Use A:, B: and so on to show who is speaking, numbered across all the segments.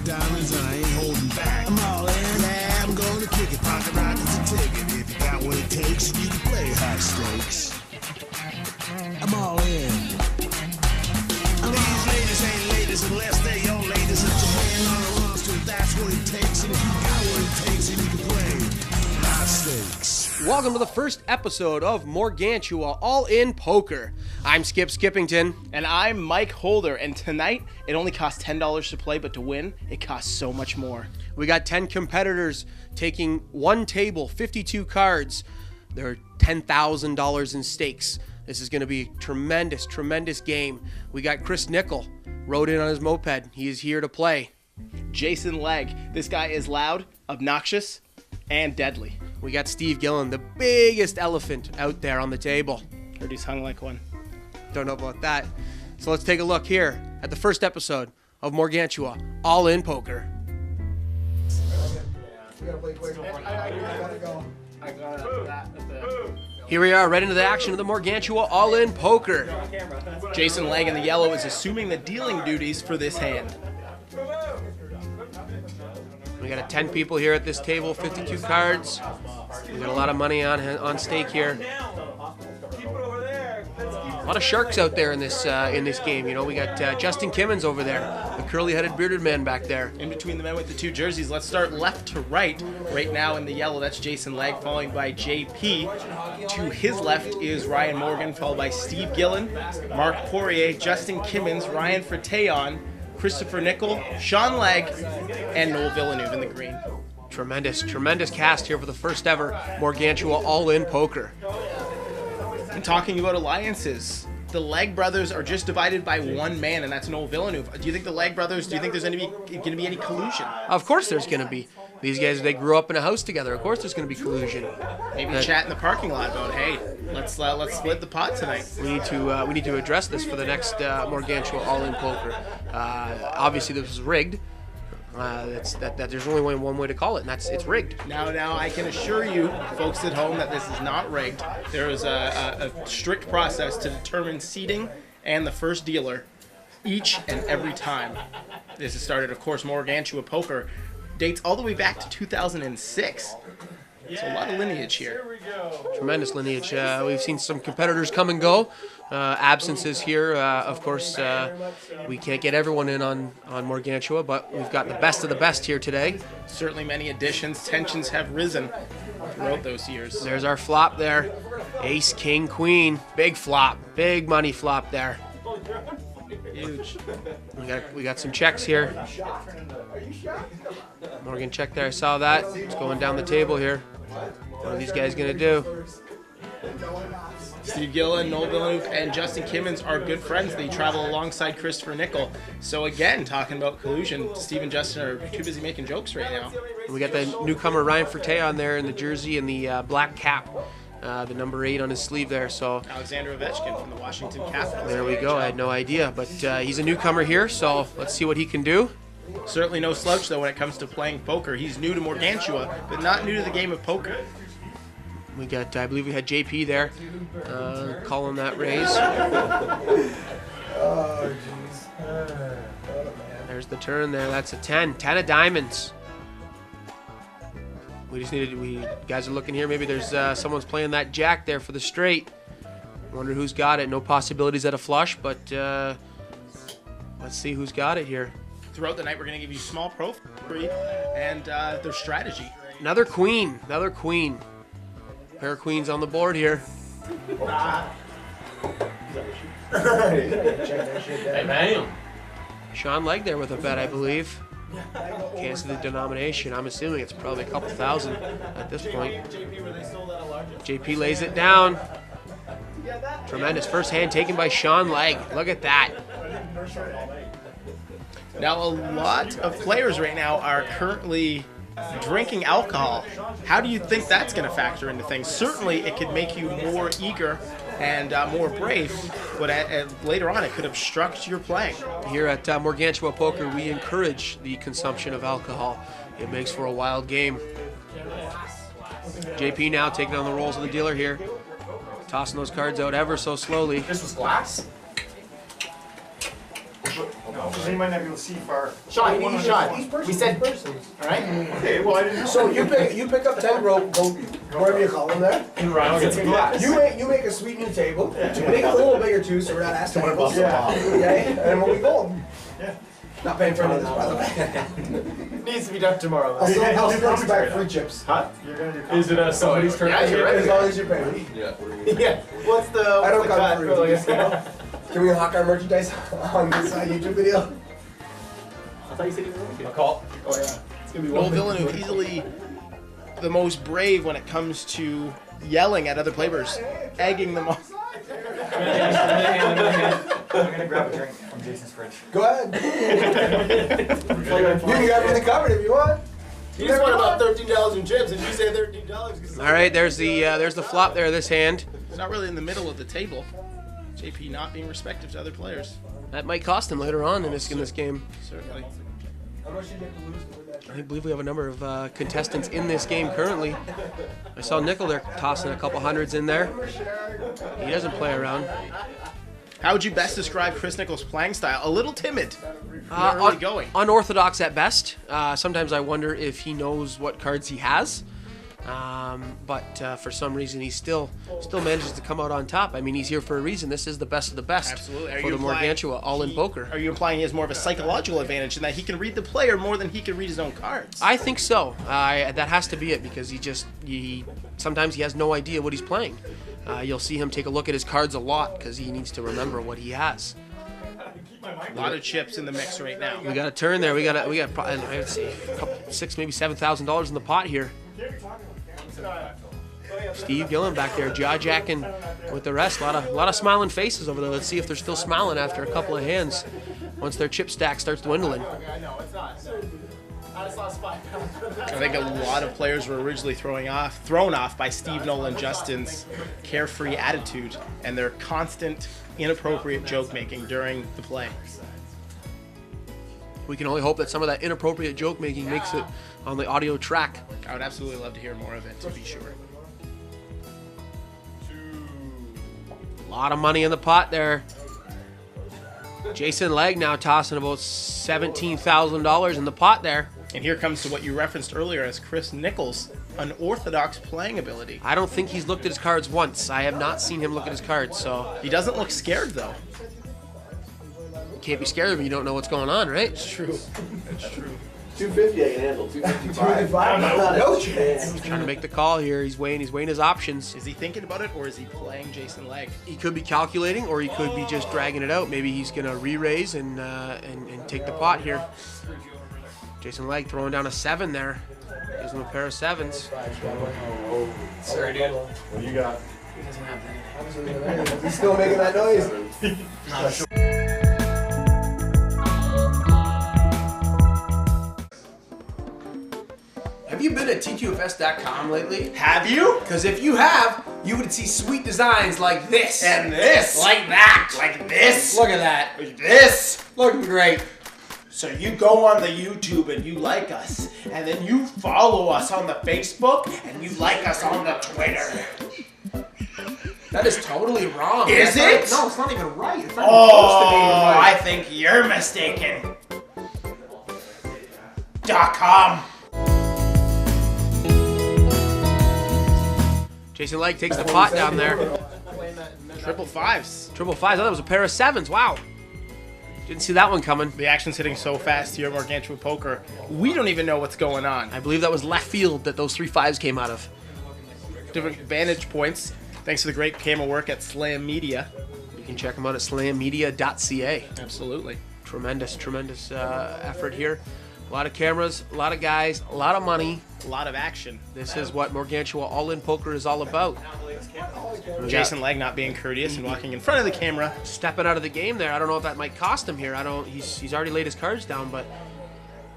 A: diamonds and I ain't holding back. I'm all in, yeah, I'm gonna kick it. Pocket rockets a ticket. If you got what it takes, you can play high stakes. I'm all in. These ladies ain't ladies unless they're your ladies. It's a man on a roster, that's what it takes. And if you got what it takes, then you can play high stakes.
B: Welcome to the first episode of Morganchewa All In Poker. I'm Skip Skippington.
C: And I'm Mike Holder, and tonight it only costs $10 to play, but to win, it costs so much more.
B: We got 10 competitors taking one table, 52 cards. There are $10,000 in stakes. This is going to be a tremendous, tremendous game. We got Chris Nickel, rode in on his moped. He is here to play.
C: Jason Legg, this guy is loud, obnoxious, and deadly.
B: We got Steve Gillen, the biggest elephant out there on the table.
C: Heard he's hung like one.
B: Don't know about that. So let's take a look here at the first episode of Morganchewa All In Poker. Here we are, right into the action of the Morganchewa All In Poker.
C: Jason Legg in the yellow is assuming the dealing duties for this hand.
B: We got 10 people here at this table, 52 cards. We got a lot of money on stake here. A lot of sharks out there in this game. You know, we got Justin Kimmins over there, the curly-headed bearded man back there.
C: In between the men with the two jerseys, let's start left to right. Right now in the yellow, that's Jason Legg, followed by JP. To his left is Ryan Morgan, followed by Steve Gillen, Mark Poirier, Justin Kimmins, Ryan Fratayon, Christopher Nickel, Sean Legg, and Noel Villeneuve in the green.
B: Tremendous, tremendous cast here for the first ever Morganchewa All In Poker.
C: And talking about alliances, the Legg brothers are just divided by one man, and that's Noel Villeneuve. Do you think the Legg brothers, do you think there's going to be any collusion?
B: Of course there's going to be. These guys, they grew up in a house together. Of course there's going to be collusion.
C: Maybe chat in the parking lot about, hey, let's split the pot tonight.
B: We need to address this for the next Morganchewa All In Poker. Obviously this was rigged. There's only one way to call it, and it's rigged.
C: Now I can assure you, folks at home, that this is not rigged. There is a strict process to determine seeding and the first dealer each and every time. This has started, of course, Morganchewa Poker dates all the way back to 2006. So a lot of lineage here.
B: Tremendous lineage. We've seen some competitors come and go. Absences here. Of course, we can't get everyone in on Morganchewa, but we've got the best of the best here today.
C: Certainly many additions. Tensions have risen throughout those years.
B: There's our flop there. Ace, king, queen. Big flop. Big money flop there.
C: Huge.
B: We got some checks here. Morgan check there. I saw that. It's going down the table here. What are these guys going to do?
C: Steve Gillen, Noel Villeneuve, and Justin Kimmins are good friends. They travel alongside Christopher Nickel. So again, talking about collusion, Steve and Justin are too busy making jokes right now.
B: We got the newcomer Ryan Fratayon there in the jersey and the black cap. The number 8 on his sleeve there. So
C: Alexander Ovechkin from the Washington Capitals.
B: There we go. I had no idea, but he's a newcomer here, so let's see what he can do.
C: Certainly no slouch, though, when it comes to playing poker. He's new to Morganchewa, but not new to the game of poker.
B: We got, I believe we had JP there, calling that raise.
D: Oh, jeez.
B: There's the turn there. That's a 10. 10 of diamonds. We just needed, guys are looking here. Maybe there's someone's playing that jack there for the straight. Wonder who's got it. No possibilities at a flush, but let's see who's got it here.
C: Throughout the night, we're going to give you small pro and their strategy.
B: Another queen. Another queen. Pair of queens on the board here.
D: Hey, man.
B: Sean Legg there with a bet, I believe. Can't see the denomination. I'm assuming it's probably a couple thousand at this point. JP lays it down. Tremendous first hand taken by Sean Legg. Look at that.
C: Now, a lot of players right now are currently drinking alcohol. How do you think that's going to factor into things? Certainly, it could make you more eager and more brave, but later on, it could obstruct your playing.
B: Here at Morganchewa Poker, we encourage the consumption of alcohol. It makes for a wild game. JP now taking on the roles of the dealer here. Tossing those cards out ever so slowly.
D: This was glass?
E: so you might not be able to see far.
F: Sean, we said, all right?
E: Okay, well, I didn't know.
G: So you pick up 10 rope, go wherever you call them there.
E: And Ryan gets a glass.
G: You make a sweet new table. Make it a little bigger too, so we're not asking for it. Okay, and we'll be golden.
E: Yeah.
G: Not paying for any of this, by the way.
F: Needs to be done tomorrow.
G: I'll still bring back free chips.
E: Huh? You're gonna do
D: Is it somebody's turn?
F: Yeah, you're
G: As
F: right.
G: long as you pay me.
F: Yeah. What's the
G: I don't
F: cut
G: come
F: for like a
G: free.
F: scale?
G: Can we hawk our merchandise on this YouTube video?
F: I thought you said you were
D: A call.
F: Oh yeah. It's gonna be
C: Noel
F: one.
C: Villeneuve, easily the most brave when it comes to yelling at other players, egging them on.
E: I'm gonna grab a drink from Jason's fridge.
G: Go ahead. You can grab me the cupboard if you want.
F: You just want about $13 in chips, and you say $13.
B: All right, there's the flop there. This hand
C: It's not really in the middle of the table. JP not being respectful to other players.
B: that might cost him later on in this game.
C: Certainly.
G: How much you get to lose to win that?
B: I believe we have a number of contestants in this game currently. I saw Nickel there tossing a couple hundreds in there. He doesn't play around.
C: How would you best describe Chris Nichols' playing style? A little timid. Not really going.
B: Unorthodox at best. Sometimes I wonder if he knows what cards he has. But for some reason he still manages to come out on top. I mean, he's here for a reason. This is the best of the best.
C: Absolutely. Are
B: For
C: you
B: the
C: implying
B: Morganchewa all-in poker.
C: Are you implying he has more of a psychological advantage in that he can read the player more than he can read his own cards?
B: I think so. That has to be it because sometimes he has no idea what he's playing. You'll see him take a look at his cards a lot because he needs to remember what he has.
C: A lot of chips in the mix right now.
B: We got a turn there. We got probably, I'd say a couple, $6,000 maybe $7,000 in the pot here. Steve Gillen back there jaw-jacking with the rest. A lot of smiling faces over there. Let's see if they're still smiling after a couple of hands once their chip stack starts dwindling.
F: I know, it's not. I just lost 5 pounds.
C: I think a lot of players were originally thrown off by Steve Nolan Justin's carefree attitude and their constant inappropriate joke making during the play.
B: We can only hope that some of that inappropriate joke making makes it on the audio track.
C: I would absolutely love to hear more of it, to be sure.
B: A lot of money in the pot there. Jason Legg now tossing about $17,000 in the pot there.
C: And here comes to what you referenced earlier as Chris Nichols' unorthodox playing ability.
B: I don't think he's looked at his cards once. I have not seen him look at his cards, so
C: He doesn't look scared, though.
B: you can't be scared if you don't know what's going on, right?
C: It's true.
G: 250 I can handle. 255. No chance.
B: He's trying to make the call here. He's weighing his options.
C: Is he thinking about it, or is he playing Jason Legg?
B: He could be calculating, or he could be just dragging it out. Maybe he's gonna re-raise and take the pot here. Jason Legg throwing down a 7 there. Gives him a pair of 7s.
D: Sorry, dude. What do you got?
G: He's still making that noise. Have you been at TQFS.com lately?
F: Have you?
G: Because if you have, you would see sweet designs like this.
F: And this.
G: Like that.
F: Like this.
G: Look at that.
F: Like this.
G: Looking great.
F: So you go on the YouTube and you like us, and then you follow us on the Facebook, and you like us on the Twitter.
G: That is totally wrong.
F: Is
G: That's
F: it?
G: No, it's not even right. It's not even close to being
F: Oh,
G: right.
F: I think you're mistaken. .com.
B: Jason Legg takes the pot down there.
C: Triple fives.
B: Triple 5s. I thought it was a pair of 7s. Wow. Didn't see that one coming.
C: The action's hitting so fast here at Morganchewa Poker. We don't even know what's going on.
B: I believe that was left field that those 3 5s came out of.
C: Different vantage points. Thanks to the great camera work at Slam Media.
B: You can check them out at slammedia.ca.
C: Absolutely.
B: Tremendous effort here. A lot of cameras, a lot of guys, a lot of money.
C: A lot of action.
B: This is what Morganchewa all-in poker is all about.
C: Jason Legg not being courteous and walking in front of the camera.
B: Stepping out of the game there. I don't know if that might cost him here. He's already laid his cards down, but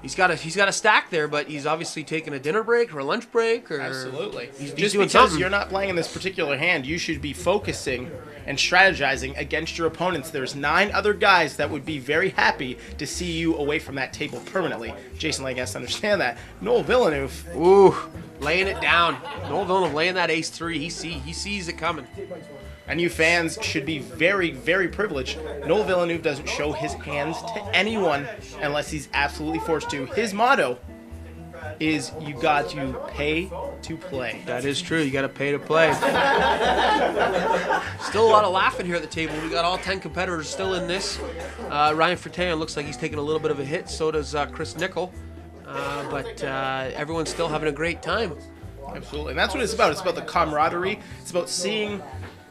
B: he's got a stack there, but he's obviously taking a dinner break or a lunch break or
C: Absolutely.
B: He's
C: Just
B: doing
C: because
B: something.
C: you're not playing in this particular hand, you should be focusing and strategizing against your opponents. There's 9 other guys that would be very happy to see you away from that table permanently. Jason Legg has to understand that. Noel Villeneuve.
B: Ooh, laying it down. Noel Villeneuve laying that ace-3. He sees it coming.
C: And you fans should be very, very privileged. Noel Villeneuve doesn't show his hands to anyone unless he's absolutely forced to. His motto is you got to pay to play.
B: That is true. You got to pay to play. Still a lot of laughing here at the table. We got all 10 competitors still in this. Ryan Ferteon looks like he's taking a little bit of a hit. So does Chris Nickel. But everyone's still having a great time.
C: Absolutely. And that's what it's about. It's about the camaraderie. It's about seeing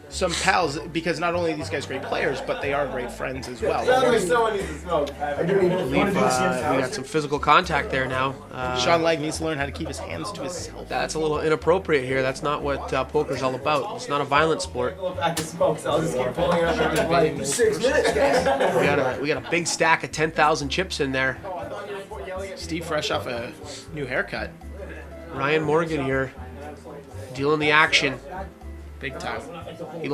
C: some pals, because not only are these guys great players, but they are great friends as well.
B: I believe we got some physical contact there now.
C: Sean Legg needs to learn how to keep his hands to himself.
B: That's a little inappropriate here. That's not what poker's all about. It's not a violent sport. We got a big stack of 10,000 chips in there.
C: Steve fresh off a new haircut.
B: Ryan Morgan here, dealing the action.
C: Big time.
B: He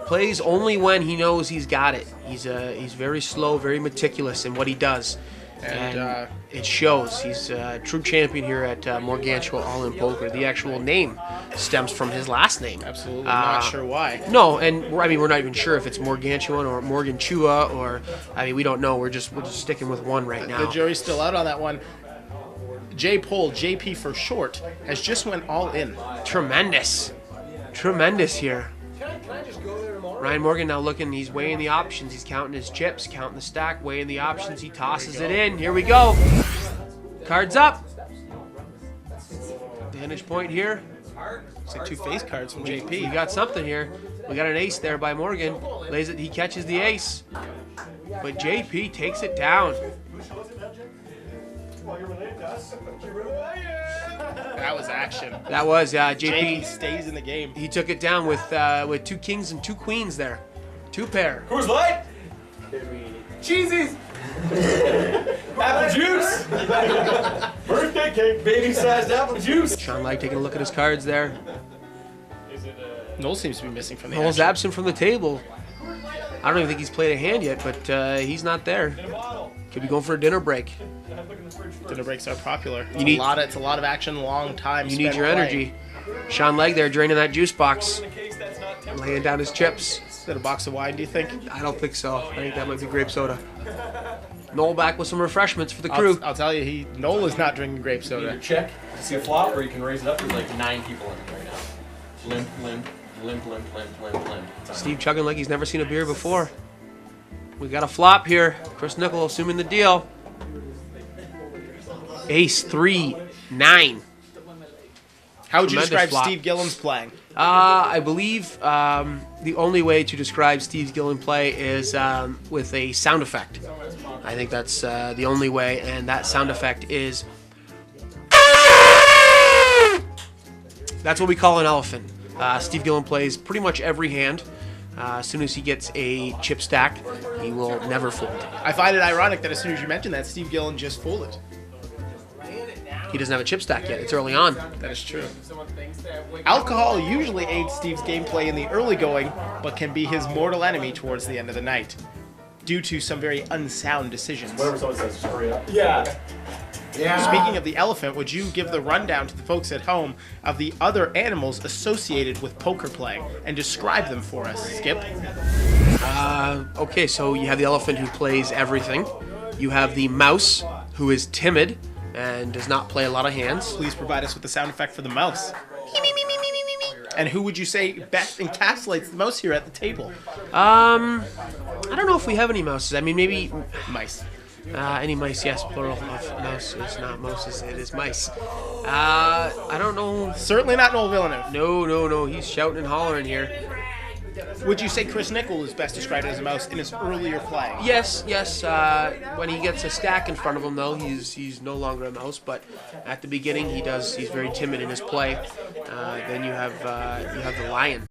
B: plays only when he knows he's got it. He's very slow, very meticulous in what he does, and it shows. He's a true champion here at Morganchewa All In Poker. The actual name stems from his last name.
C: Absolutely not sure why.
B: No, and I mean we're not even sure if it's Morganchewa or Morganchewa, or I mean we don't know. We're just sticking with one right now.
C: The jury's still out on that one. J Pole, JP for short, has just went all in.
B: Tremendous here. Ryan Morgan now looking, he's weighing the options, he's counting his chips, counting the stack, weighing the options, he tosses it in. Here we go. Cards up. Vantage point here.
C: It's like two face cards from JP.
B: We got something here. We got an ace there by Morgan. Lays it, he catches the ace. But JP takes it down.
C: That was action.
B: That was JP
C: stays in the game.
B: He took it down with 2 kings and 2 queens there. 2 pair.
E: Who's light? Cheesies. Apple juice. Birthday cake. Baby-sized apple juice.
B: Sean Legg taking a look at his cards there.
C: Noel seems to be missing from the
B: Noel's
C: action.
B: absent from the table. I don't even think he's played a hand yet, but he's not there. Could be going for a dinner break.
C: Dinner breaks are popular.
B: It's
C: a lot of action, long time.
B: You need your energy. Sean Legg there draining that juice box. Laying down his chips.
C: Is that a box of wine, do you think?
B: I don't think so. I think that might be grape soda. Noel back with some refreshments for the crew.
C: I'll tell you, Noel is not drinking grape soda.
E: Either check to see a flop, or you can raise it up. There's like 9 people in it right now. Limp, limp, limp, limp, limp, limp, limp.
B: Steve chugging like he's never seen a beer before. We got a flop here. Chris Nickel assuming the deal. Ace 3 9.
C: How would you
B: Tremendous
C: describe
B: flop.
C: Steve Gillen's playing?
B: I believe the only way to describe Steve Gillen play is with a sound effect. I think that's the only way, and that sound effect is... That's what we call an elephant. Steve Gillen plays pretty much every hand. As soon as he gets a chip stack, he will never fold.
C: I find it ironic that as soon as you mentioned that, Steve Gillen just folded.
B: He doesn't have a chip stack yet. It's early on.
C: That is true. Alcohol usually aids Steve's gameplay in the early going, but can be his mortal enemy towards the end of the night, due to some very unsound decisions.
D: Whatever someone says, just hurry up.
E: Yeah.
C: Speaking of the elephant, would you give the rundown to the folks at home of the other animals associated with poker playing and describe them for us, Skip?
B: Okay, so you have the elephant who plays everything. You have the mouse who is timid and does not play a lot of hands.
C: Please provide us with the sound effect for the mouse. And who would you say best encapsulates the mouse here at the table?
B: I don't know if we have any mouses. I mean, maybe
C: Mice.
B: any mice. Yes, plural of mouse is not mouses. It is mice. I don't know.
C: Certainly not Noel Villeneuve.
B: No. He's shouting and hollering here.
C: Would you say Chris Nickel is best described as a mouse in his earlier play?
B: Yes. When he gets a stack in front of him, though, he's no longer a mouse. But at the beginning, he's very timid in his play. Then you have the lion.